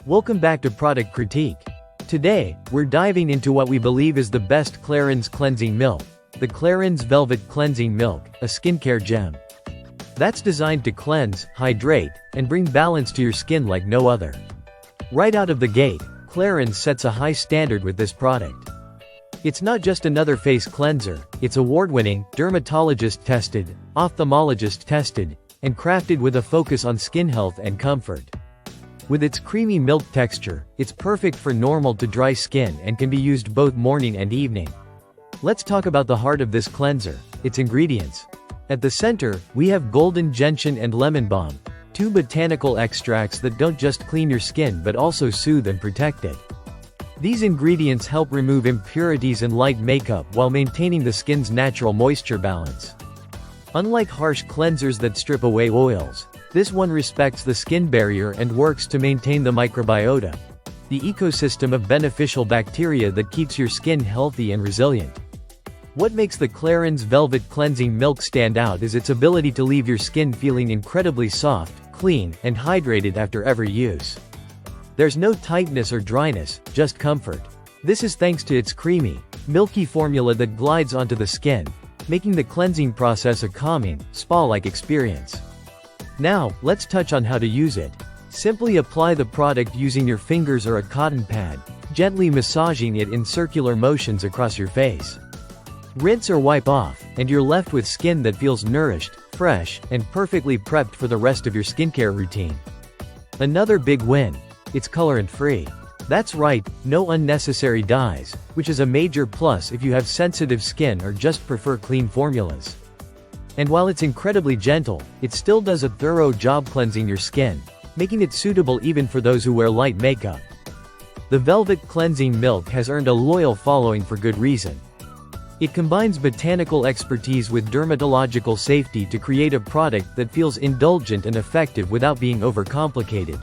Welcome back to Product Critique. Today, we're diving into what we believe is the best Clarins Cleansing Milk, the Clarins Velvet Cleansing Milk, a skincare gem that's designed to cleanse, hydrate, and bring balance to your skin like no other. Right out of the gate, Clarins sets a high standard with this product. It's not just another face cleanser, it's award-winning, dermatologist-tested, ophthalmologist-tested, and crafted with a focus on skin health and comfort. With its creamy milk texture, it's perfect for normal to dry skin and can be used both morning and evening. Let's talk about the heart of this cleanser, its ingredients. At the center, we have golden gentian and lemon balm, two botanical extracts that don't just clean your skin but also soothe and protect it. These ingredients help remove impurities and light makeup while maintaining the skin's natural moisture balance. Unlike harsh cleansers that strip away oils, this one respects the skin barrier and works to maintain the microbiota, the ecosystem of beneficial bacteria that keeps your skin healthy and resilient. What makes the Clarins Velvet Cleansing Milk stand out is its ability to leave your skin feeling incredibly soft, clean, and hydrated after every use. There's no tightness or dryness, just comfort. This is thanks to its creamy, milky formula that glides onto the skin, making the cleansing process a calming, spa-like experience. Now, let's touch on how to use it. Simply apply the product using your fingers or a cotton pad, gently massaging it in circular motions across your face. Rinse or wipe off, and you're left with skin that feels nourished, fresh, and perfectly prepped for the rest of your skincare routine. Another big win: it's colorant-free. That's right, no unnecessary dyes, which is a major plus if you have sensitive skin or just prefer clean formulas. And while it's incredibly gentle, it still does a thorough job cleansing your skin, making it suitable even for those who wear light makeup. The Velvet Cleansing Milk has earned a loyal following for good reason. It combines botanical expertise with dermatological safety to create a product that feels indulgent and effective without being overcomplicated.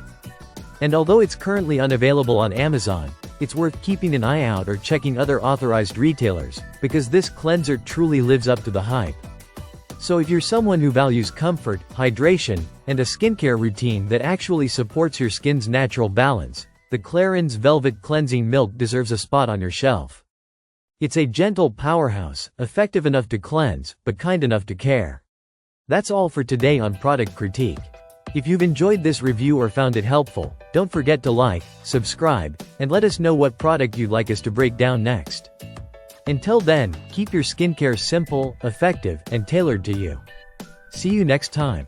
And although it's currently unavailable on Amazon, it's worth keeping an eye out or checking other authorized retailers, because this cleanser truly lives up to the hype. So if you're someone who values comfort, hydration, and a skincare routine that actually supports your skin's natural balance, the Clarins Velvet Cleansing Milk deserves a spot on your shelf. It's a gentle powerhouse, effective enough to cleanse, but kind enough to care. That's all for today on Product Critique. If you've enjoyed this review or found it helpful, don't forget to like, subscribe, and let us know what product you'd like us to break down next. Until then, keep your skincare simple, effective, and tailored to you. See you next time.